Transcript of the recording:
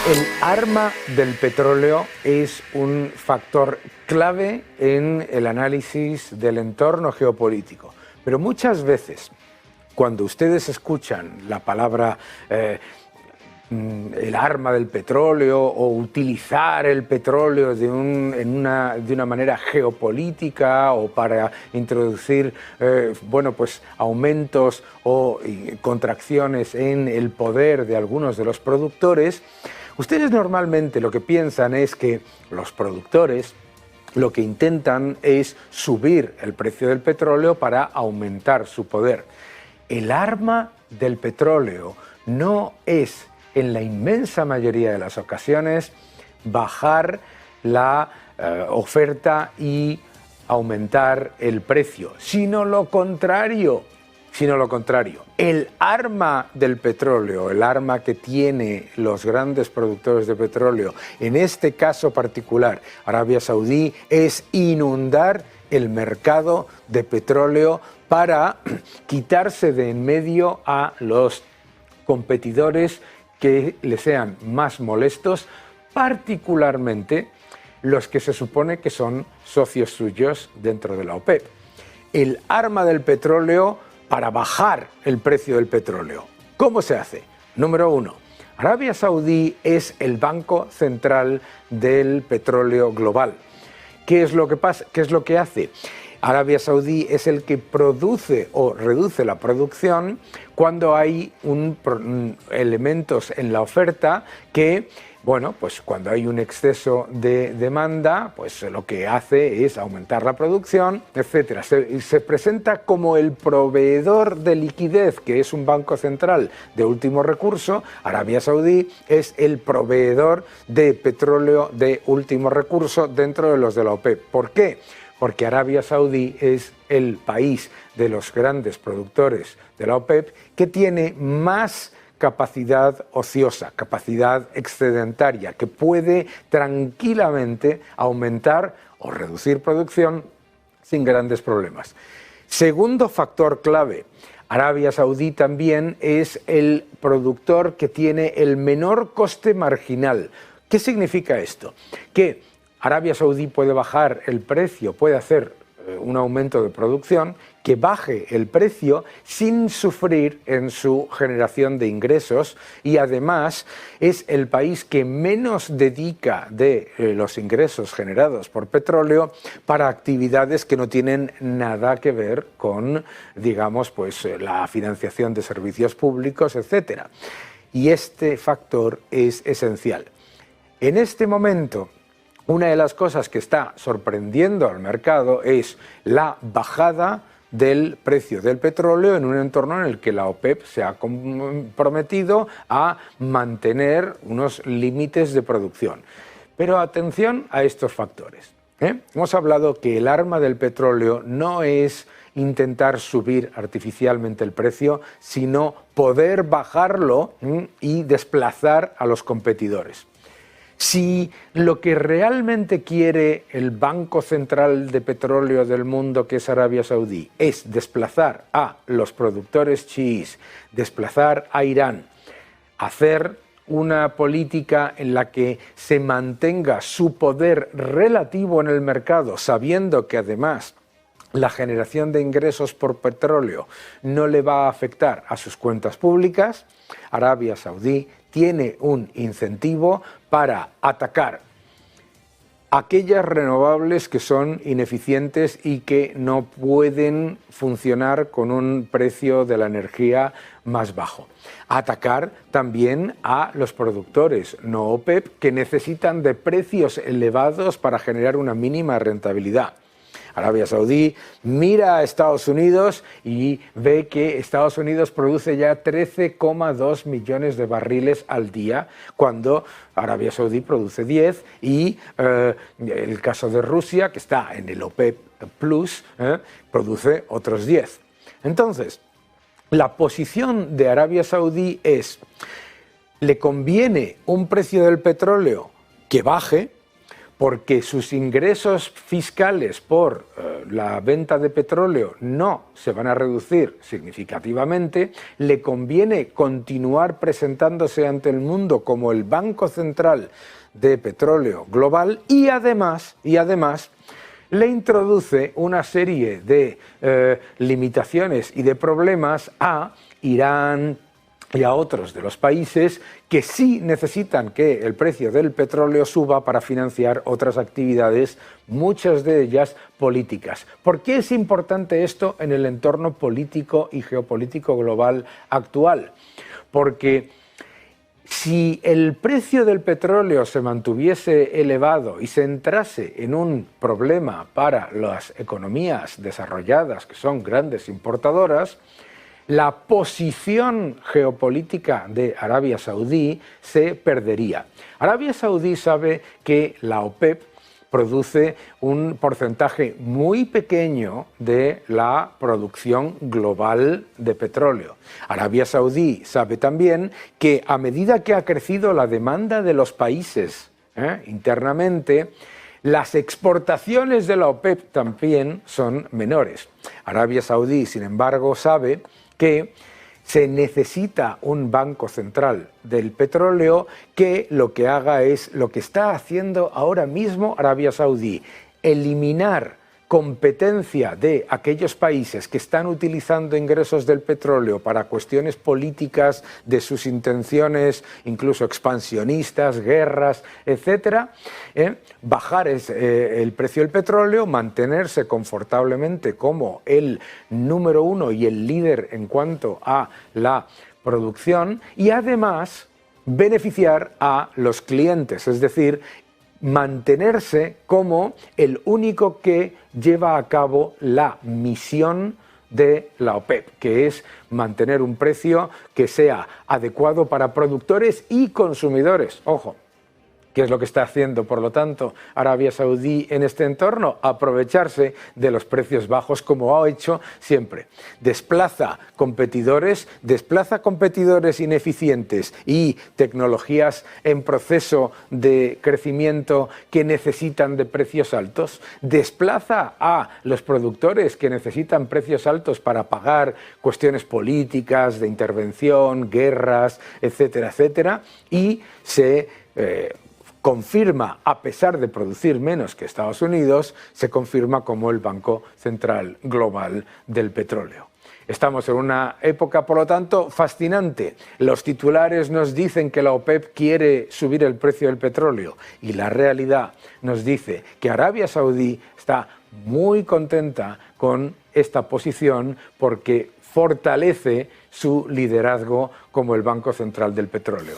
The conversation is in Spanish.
El arma del petróleo es un factor clave en el análisis del entorno geopolítico. Pero muchas veces, cuando ustedes escuchan la palabra el arma del petróleo o utilizar el petróleo de una manera geopolítica o para introducir pues aumentos o contracciones en el poder de algunos de los productores, ustedes normalmente lo que piensan es que los productores lo que intentan es subir el precio del petróleo para aumentar su poder. El arma del petróleo no es, en la inmensa mayoría de las ocasiones, bajar la oferta y aumentar el precio, sino lo contrario. El arma del petróleo, el arma que tienen los grandes productores de petróleo, en este caso particular, Arabia Saudí, es inundar el mercado de petróleo para quitarse de en medio a los competidores que le sean más molestos, particularmente los que se supone que son socios suyos dentro de la OPEP. El arma del petróleo para bajar el precio del petróleo. ¿Cómo se hace? Número uno, Arabia Saudí es el banco central del petróleo global. ¿Qué es lo que pasa? ¿Qué es lo que hace? Arabia Saudí es el que produce o reduce la producción cuando hay elementos en la oferta que, pues cuando hay un exceso de demanda, pues lo que hace es aumentar la producción, etc. Se presenta como el proveedor de liquidez, que es un banco central de último recurso. Arabia Saudí es el proveedor de petróleo de último recurso dentro de los de la OPEP. ¿Por qué? Porque Arabia Saudí es el país de los grandes productores de la OPEP que tiene más capacidad ociosa, capacidad excedentaria, que puede tranquilamente aumentar o reducir producción sin grandes problemas. Segundo factor clave, Arabia Saudí también es el productor que tiene el menor coste marginal. ¿Qué significa esto? Que Arabia Saudí puede bajar el precio, puede hacer un aumento de producción que baje el precio sin sufrir en su generación de ingresos, y además es el país que menos dedica de los ingresos generados por petróleo para actividades que no tienen nada que ver con, la financiación de servicios públicos, etc. Y este factor es esencial. En este momento, una de las cosas que está sorprendiendo al mercado es la bajada del precio del petróleo en un entorno en el que la OPEP se ha comprometido a mantener unos límites de producción. Pero atención a estos factores. Hemos hablado que el arma del petróleo no es intentar subir artificialmente el precio, sino poder bajarlo y desplazar a los competidores. Si lo que realmente quiere el Banco Central de Petróleo del mundo, que es Arabia Saudí, es desplazar a los productores chiíes, desplazar a Irán, hacer una política en la que se mantenga su poder relativo en el mercado, sabiendo que además la generación de ingresos por petróleo no le va a afectar a sus cuentas públicas, Arabia Saudí tiene un incentivo para atacar aquellas renovables que son ineficientes y que no pueden funcionar con un precio de la energía más bajo. Atacar también a los productores no OPEP que necesitan de precios elevados para generar una mínima rentabilidad. Arabia Saudí mira a Estados Unidos y ve que Estados Unidos produce ya 13,2 millones de barriles al día, cuando Arabia Saudí produce 10, y el caso de Rusia, que está en el OPEP Plus, produce otros 10. Entonces, la posición de Arabia Saudí es: le conviene un precio del petróleo que baje, porque sus ingresos fiscales por la venta de petróleo no se van a reducir significativamente, le conviene continuar presentándose ante el mundo como el Banco Central de Petróleo Global y además le introduce una serie de limitaciones y de problemas a Irán y a otros de los países que sí necesitan que el precio del petróleo suba para financiar otras actividades, muchas de ellas políticas. ¿Por qué es importante esto en el entorno político y geopolítico global actual? Porque si el precio del petróleo se mantuviese elevado y se entrase en un problema para las economías desarrolladas, que son grandes importadoras, la posición geopolítica de Arabia Saudí se perdería. Arabia Saudí sabe que la OPEP produce un porcentaje muy pequeño de la producción global de petróleo. Arabia Saudí sabe también que a medida que ha crecido la demanda de los países internamente, las exportaciones de la OPEP también son menores. Arabia Saudí, sin embargo, sabe que se necesita un banco central del petróleo que lo que haga es lo que está haciendo ahora mismo Arabia Saudí: eliminar competencia de aquellos países que están utilizando ingresos del petróleo para cuestiones políticas de sus intenciones, incluso expansionistas, guerras, etcétera, bajar el precio del petróleo, mantenerse confortablemente como el número uno y el líder en cuanto a la producción y además beneficiar a los clientes, es decir, mantenerse como el único que lleva a cabo la misión de la OPEP, que es mantener un precio que sea adecuado para productores y consumidores. Ojo, ¿qué es lo que está haciendo, por lo tanto, Arabia Saudí en este entorno? Aprovecharse de los precios bajos, como ha hecho siempre. Desplaza competidores ineficientes y tecnologías en proceso de crecimiento que necesitan de precios altos. Desplaza a los productores que necesitan precios altos para pagar cuestiones políticas, de intervención, guerras, etcétera, etcétera, y se confirma, a pesar de producir menos que Estados Unidos, se confirma como el Banco Central Global del Petróleo. Estamos en una época, por lo tanto, fascinante. Los titulares nos dicen que la OPEP quiere subir el precio del petróleo y la realidad nos dice que Arabia Saudí está muy contenta con esta posición porque fortalece su liderazgo como el Banco Central del Petróleo.